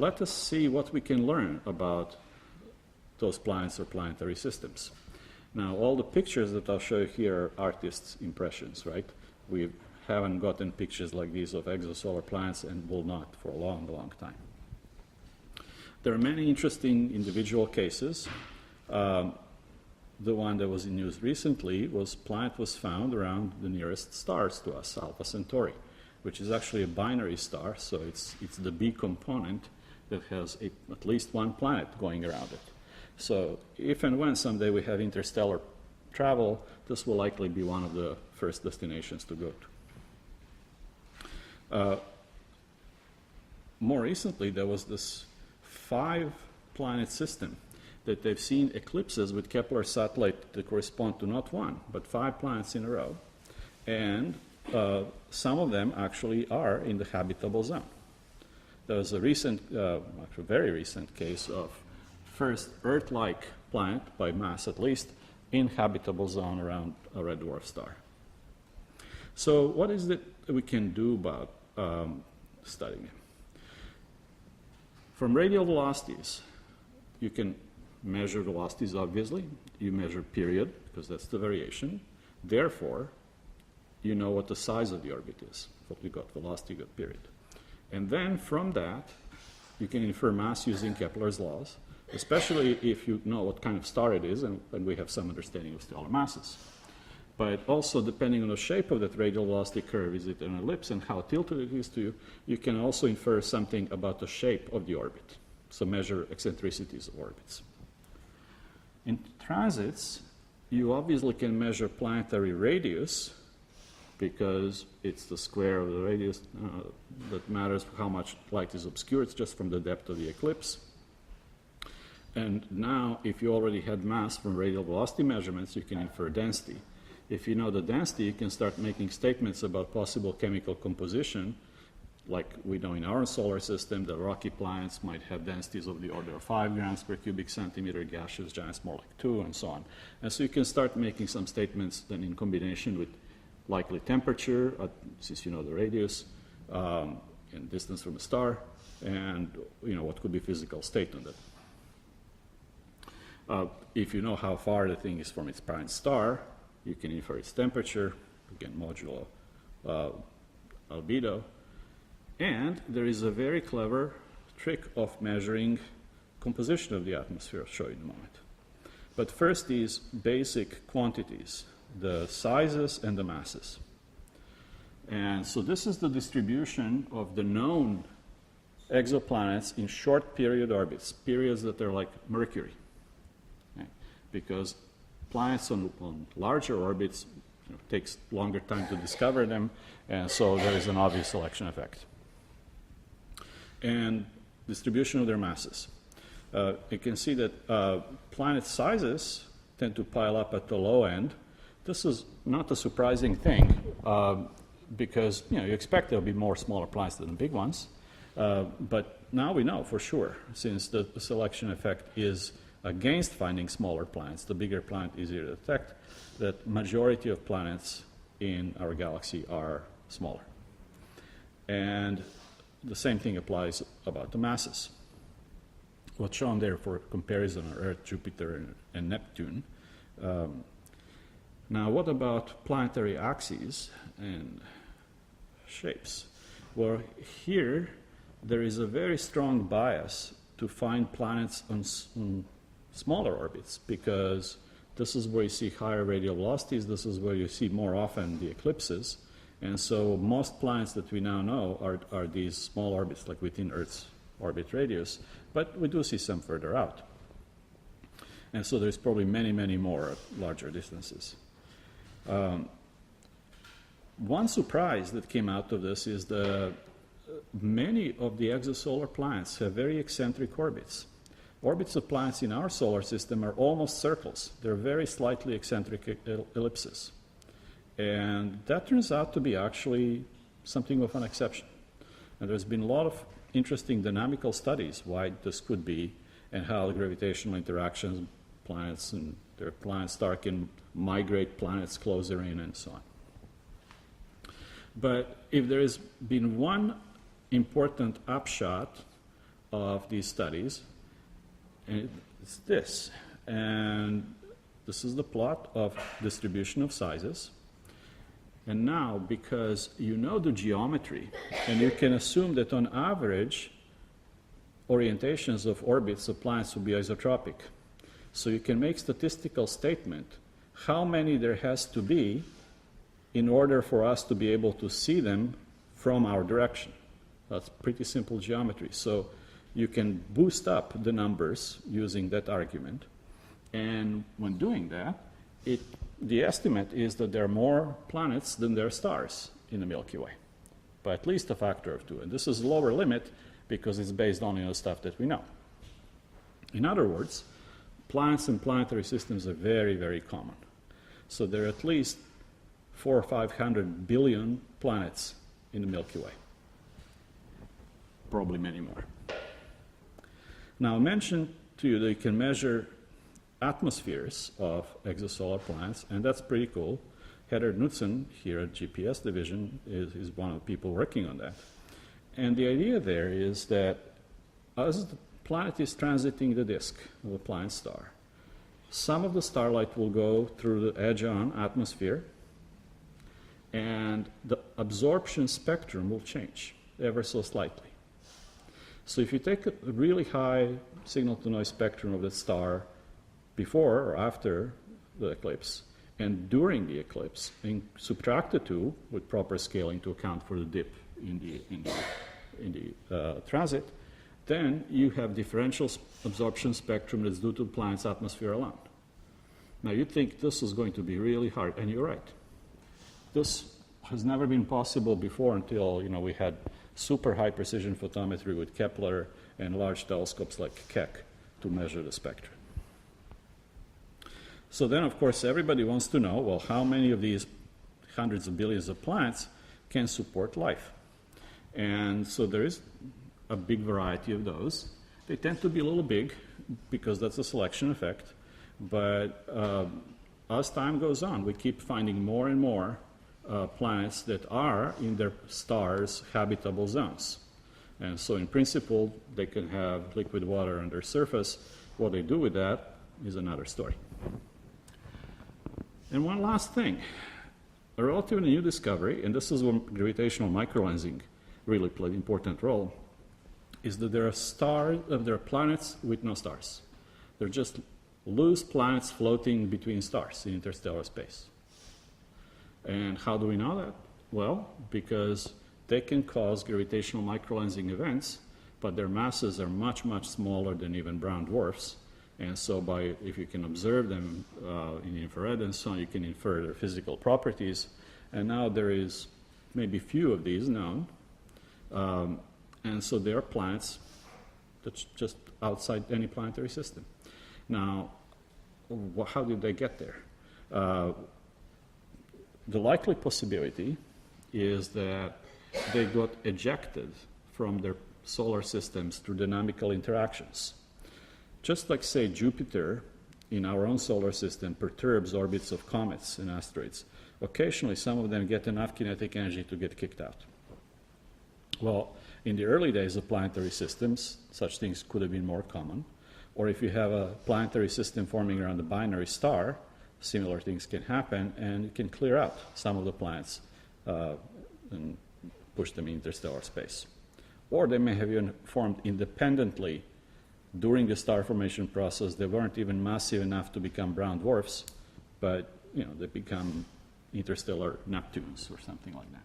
let us see what we can learn about those planets or planetary systems. Now, all the pictures that I'll show you here are artists' impressions, right? We haven't gotten pictures like these of exosolar planets and will not for a long, long time. There are many interesting individual cases. The one that was in news recently was planet was found around the nearest stars to us, Alpha Centauri, which is actually a binary star, so it's the B component that has at least one planet going around it. So if and when someday we have interstellar travel, this will likely be one of the first destinations to go to. More recently, there was this 5-planet system that they've seen eclipses with Kepler satellite that correspond to not one, but 5 planets in a row. And some of them actually are in the habitable zone. There was a recent, actually very recent case of first Earth-like planet, by mass at least, in habitable zone around a red dwarf star. So what is it that we can do about studying it? From radial velocities, you can measure velocities, obviously. You measure period, because that's the variation. Therefore, you know what the size of the orbit is. What you got velocity, you got period. And then from that, you can infer mass using Kepler's laws, especially if you know what kind of star it is, and we have some understanding of stellar masses. But also, depending on the shape of that radial velocity curve, is it an ellipse and how tilted it is to you, you can also infer something about the shape of the orbit. So measure eccentricities of orbits. In transits, you obviously can measure planetary radius, because it's the square of the radius that matters how much light is obscured just from the depth of the eclipse. And now, if you already had mass from radial velocity measurements, you can infer density. If you know the density, you can start making statements about possible chemical composition, like we know in our solar system, the rocky planets might have densities of the order of 5 grams per cubic centimeter, gaseous giants more like 2, and so on. And so you can start making some statements then in combination with likely temperature, since you know the radius, and distance from a star, and what could be physical state on that. If you know how far the thing is from its parent star, you can infer its temperature, again, modulo albedo. And there is a very clever trick of measuring composition of the atmosphere. I'll show you in a moment. But first, these basic quantities, the sizes and the masses. And so this is the distribution of the known exoplanets in short period orbits, periods that are like Mercury. Because planets on larger orbits takes longer time to discover them, and so there is an obvious selection effect. And distribution of their masses. You can see that planet sizes tend to pile up at the low end. This is not a surprising thing, because you expect there will be more smaller planets than the big ones. But now we know for sure, since the selection effect is against finding smaller planets, the bigger planet is easier to detect, that majority of planets in our galaxy are smaller. And the same thing applies about the masses. What's shown there for comparison are Earth, Jupiter, and Neptune. Now, what about planetary axes and shapes? Well, here there is a very strong bias to find planets on smaller orbits, because this is where you see higher radial velocities, this is where you see more often the eclipses, and so most planets that we now know are these small orbits, like within Earth's orbit radius, but we do see some further out. And so there's probably many, many more at larger distances. One surprise that came out of this is many of the exosolar planets have very eccentric orbits. Orbits of planets in our solar system are almost circles. They're very slightly eccentric ellipses. And that turns out to be actually something of an exception. And there's been a lot of interesting dynamical studies why this could be, and how the gravitational interactions, planets and their planet star can migrate planets closer in, and so on. But if there has been one important upshot of these studies, and it's this. And this is the plot of distribution of sizes. And now, because you know the geometry, and you can assume that on average, orientations of orbits of planets will be isotropic. So you can make statistical statement how many there has to be in order for us to be able to see them from our direction. That's pretty simple geometry. So you can boost up the numbers using that argument. And when doing that, the estimate is that there are more planets than there are stars in the Milky Way, by at least a factor of 2. And this is a lower limit because it's based only on the stuff that we know. In other words, planets and planetary systems are very, very common. So there are at least 400 or 500 billion planets in the Milky Way. Probably many more. Now, I mentioned to you that you can measure atmospheres of exosolar planets, and that's pretty cool. Heather Knudsen here at GPS Division is one of the people working on that. And the idea there is that as the planet is transiting the disk of a planet star, some of the starlight will go through the edge-on atmosphere, and the absorption spectrum will change ever so slightly. So if you take a really high signal-to-noise spectrum of the star before or after the eclipse, and during the eclipse, and subtract the two with proper scaling to account for the dip in the transit, then you have differential absorption spectrum that's due to the planet's atmosphere alone. Now you think this is going to be really hard, and you're right. This has never been possible before until we had super high precision photometry with Kepler and large telescopes like Keck to measure the spectrum. So then, of course, everybody wants to know, well, how many of these hundreds of billions of planets can support life? And so there is a big variety of those. They tend to be a little big because that's a selection effect. But as time goes on, we keep finding more and more planets that are in their stars' habitable zones. And so in principle, they can have liquid water on their surface. What they do with that is another story. And one last thing, a relatively new discovery, and this is when gravitational microlensing really played an important role, is that there are planets with no stars. They're just loose planets floating between stars in interstellar space. And how do we know that? Well, because they can cause gravitational microlensing events, but their masses are much, much smaller than even brown dwarfs. And so if you can observe them in infrared and so on, you can infer their physical properties. And now there is maybe few of these known. And so they are planets that's just outside any planetary system. Now, how did they get there? The likely possibility is that they got ejected from their solar systems through dynamical interactions. Just like, say, Jupiter in our own solar system perturbs orbits of comets and asteroids, occasionally some of them get enough kinetic energy to get kicked out. Well, in the early days of planetary systems, such things could have been more common. Or if you have a planetary system forming around a binary star, similar things can happen, and it can clear out some of the planets and push them into interstellar space. Or they may have even formed independently during the star formation process. They weren't even massive enough to become brown dwarfs, but they become interstellar Neptunes or something like that.